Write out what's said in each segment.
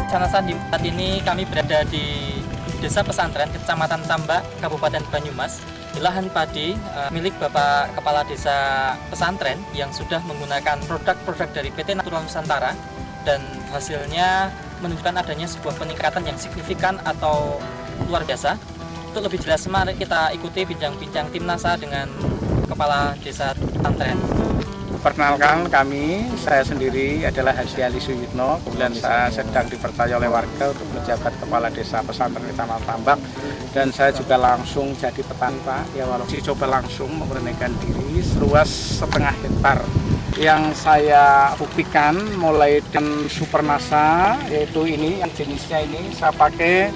Saat ini kami berada di Desa Pesantren, Kecamatan Tambak, Kabupaten Banyumas, di lahan padi milik Bapak Kepala Desa Pesantren yang sudah menggunakan produk-produk dari PT Natural Nusantara, dan hasilnya menunjukkan adanya sebuah peningkatan yang signifikan atau luar biasa. Untuk lebih jelas, mari kita ikuti bincang-bincang tim NASA dengan Kepala Desa Pesantren. Perkenalkan, saya sendiri adalah Haji Ali Suyitno. Kemudian saya sedang dipercaya oleh warga untuk menjabat Kepala Desa Pesantren Kecamatan Tambak, dan saya juga langsung jadi petani, Pak. Ya, walaupun coba langsung memurnikan diri seluas 1,5 hektar. Yang saya buktikan mulai dengan Super NASA, yaitu ini yang jenisnya ini saya pakai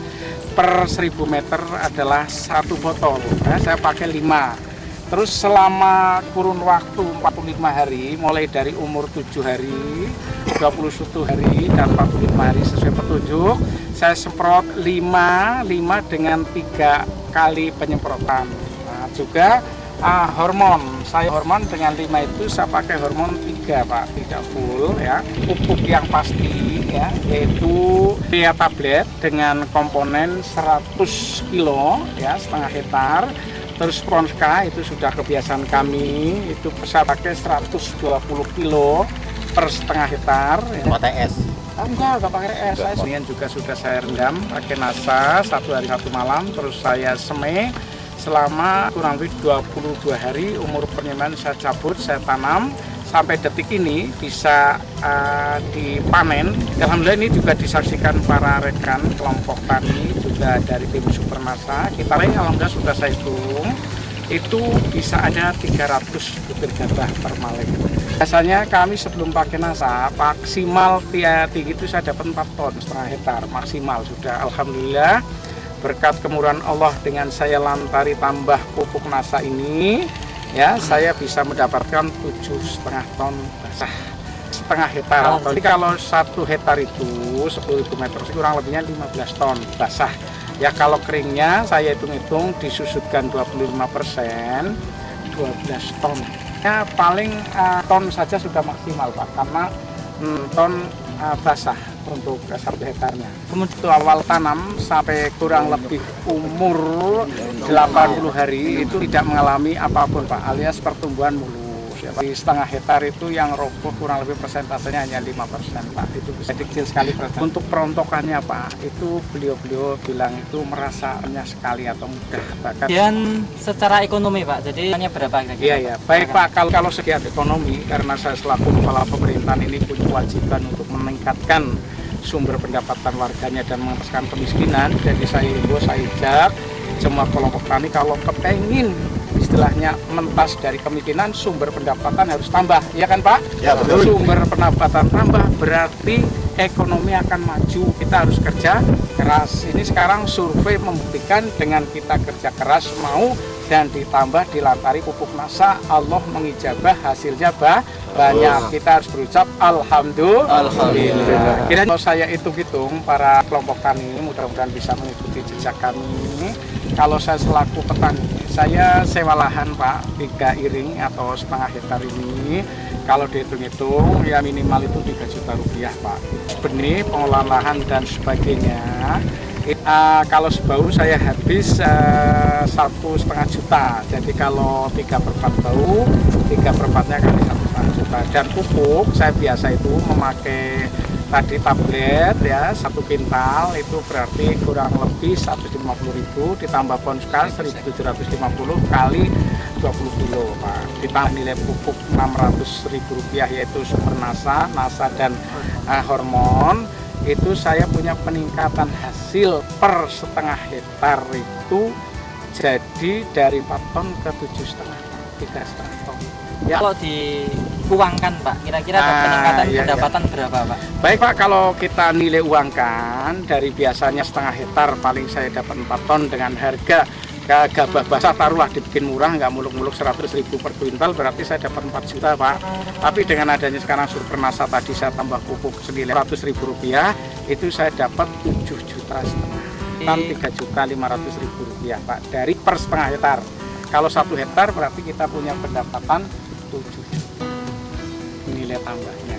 per 1000 meter adalah 1 botol. Nah, saya pakai 5. Terus selama kurun waktu 45 hari, mulai dari umur 7 hari, 21 hari, dan 45 hari sesuai petunjuk, saya semprot 5 dengan 3 kali penyemprotan. Nah, juga hormon, saya hormon dengan 5 itu saya pakai hormon 3, Pak, tidak full ya. Pupuk yang pasti ya, yaitu Pia tablet dengan komponen 100 kilo ya, 1,5 hektar. Terus Pronska itu sudah kebiasaan kami, itu saya pakai 120 kilo per 1,5 hektar. Pakai es? Enggak pakai es. Kemudian juga sudah saya rendam pakai NASA 1 hari 1 malam, terus saya semai selama kurang lebih 22 hari. Umur penyemaian saya cabut, saya tanam. Sampai detik ini bisa dipanen. Alhamdulillah ini juga disaksikan para rekan kelompok tani juga dari tim Super NASA. Kita alhamdulillah sudah saya hitung, itu bisa ada 300 butir gabah per malek. Biasanya kami sebelum pakai NASA maksimal tinggi itu saya dapat 4 ton 1,5 hektar maksimal sudah. Alhamdulillah berkat kemurahan Allah dengan saya lantari tambah pupuk NASA ini, ya, saya bisa mendapatkan 7,5 ton basah 1,5 hektar. Jadi kalau 1 hektar itu 10.000 meter, kurang lebihnya 15 ton basah. Ya, kalau keringnya saya hitung-hitung disusutkan 25%, 12 ton. Ya, paling ton saja sudah maksimal, Pak, karena ton basah untuk 1 hektarnya. Kemudian itu awal tanam sampai kurang lebih umur 80 hari itu tidak mengalami apapun, Pak, alias pertumbuhan mulus. Ya, di 1,5 hektar itu yang roboh kurang lebih persentasenya hanya 5%, Pak. Itu bisa kecil sekali. Untuk perontokannya, Pak, itu beliau bilang itu merasanya sekali atau mudah. Bahkan dan secara ekonomi, Pak, jadi hanya berapa kira-kira? Iya. Baik, Pak, kalau segi ekonomi, karena saya selaku kepala pemerintahan ini punya kewajiban untuk meningkatkan sumber pendapatan warganya dan mengentaskan kemiskinan. Jadi saya himbau, saya ajak semua kelompok tani kalau kepengen istilahnya mentas dari kemiskinan, sumber pendapatan harus tambah, ya kan, Pak? Ya, betul. Sumber pendapatan tambah berarti ekonomi akan maju. Kita harus kerja keras. Ini sekarang survei membuktikan dengan kita kerja keras mau dan ditambah dilantari pupuk NASA, Allah mengijabah, hasilnya banyak. Kita harus berucap Alhamdulillah. Kira kalau saya hitung-hitung para kelompok tani mudah-mudahan bisa mengikuti jejak kami. Kalau saya selaku petani, saya sewa lahan, Pak, 3 iring atau 1,5 hektar ini. Kalau dihitung-hitung ya minimal itu 3 juta rupiah, Pak. Benih, pengolahan lahan dan sebagainya. Kalau sebau saya habis 1,5 juta. Jadi kalau 3/4 bau, 3/4-nya kali 1,5 juta. Dan pupuk saya biasa itu memakai tadi tablet ya 1 kintal, itu berarti kurang lebih 150.000 ditambah Pronska 1.750 kali 20 kilo, Pak. Ditambah nilai pupuk 600.000 rupiah yaitu Super NASA dan hormon. Itu saya punya peningkatan hasil per 1,5 hektar itu jadi dari 4 ton ke 7,5 ton, 3,5 ton. Ya. Kalau diuangkan, Pak, kira-kira peningkatan pendapatan berapa, Pak? Baik, Pak, kalau kita nilai uangkan dari biasanya 1,5 hektar paling saya dapat 4 ton dengan harga gabah basah taruhlah dibikin murah, nggak muluk-muluk 100.000 per kuintal, berarti saya dapat 4 juta, Pak. Tapi dengan adanya sekarang Super NASA tadi saya tambah pupuk senilai 100.000 rupiah, itu saya dapat 7,5 juta dan 3.500.000 rupiah, Pak, dari per 1,5 hektar. Kalau 1 hektar berarti kita punya pendapatan 7 juta nilai tambahnya.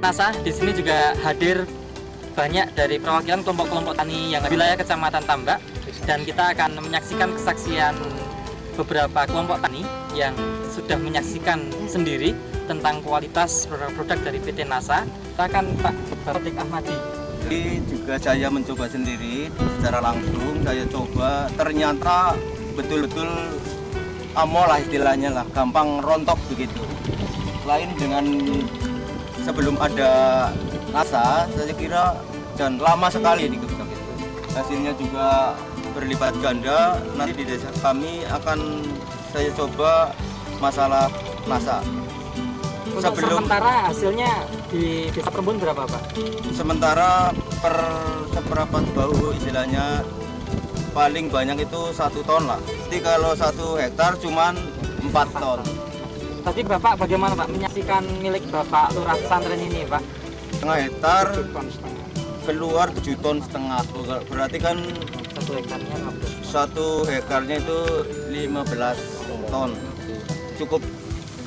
NASA di sini juga hadir banyak dari perwakilan kelompok-kelompok tani yang wilayah Kecamatan Tambak, dan kita akan menyaksikan kesaksian beberapa kelompok tani yang sudah menyaksikan sendiri tentang kualitas produk-produk dari PT NASA. Kita akan Pak Batik Ahmadi. Ini juga saya mencoba sendiri secara langsung, saya coba ternyata betul-betul amol lah istilahnya lah, gampang rontok begitu. Lain dengan sebelum ada NASA, saya kira dan lama sekali di gedung itu. Hasilnya juga berlipat ganda. Nanti di desa kami akan saya coba masalah NASA. Untuk sementara hasilnya di Desa Perembun berapa, Pak? Sementara per seberapa bau istilahnya paling banyak itu 1 ton lah. Jadi kalau 1 hektar cuman 4 ton. Tadi Bapak bagaimana Pak menyaksikan milik Bapak Lurah Pesantren ini, Pak? 1 hektar keluar 7,5 ton. Berarti kan 1 hektarnya 15. 1 hektarnya itu 15 ton. Cukup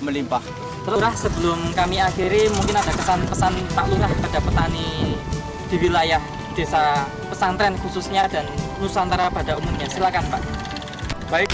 melimpah. Lurah, sebelum kami akhiri, mungkin ada kesan-pesan Pak Lurah kepada petani di wilayah Desa Pesantren khususnya dan Nusantara pada umumnya. Silakan, Pak. Baik,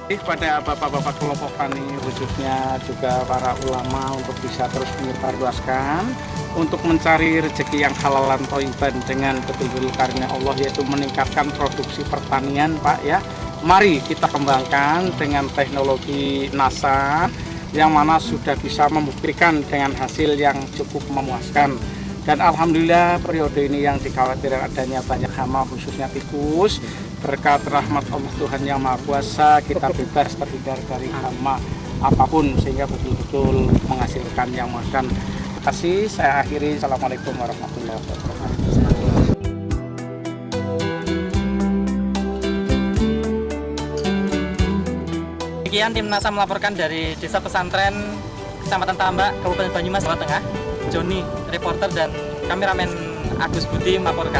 kepada bapak-bapak kelompok tani khususnya juga para ulama untuk bisa terus menyebarluaskan untuk mencari rezeki yang halalan thayyiban dengan betul-betul karunia Allah, yaitu meningkatkan produksi pertanian, Pak ya. Mari kita kembangkan dengan teknologi NASA yang mana sudah bisa membuktikan dengan hasil yang cukup memuaskan. Dan alhamdulillah periode ini yang dikhawatirkan adanya banyak hama khususnya tikus, berkat rahmat Allah Tuhan Yang Maha Kuasa kita bebas terhindar dari hama apapun sehingga betul-betul menghasilkan yang memuaskan. Terima kasih, saya akhiri. Assalamualaikum warahmatullahi wabarakatuh. Demikian tim NASA melaporkan dari Desa Pesantren Kecamatan Tambak, Kabupaten Banyumas, Jawa Tengah. Joni, reporter, dan kameramen Agus Budi melaporkan.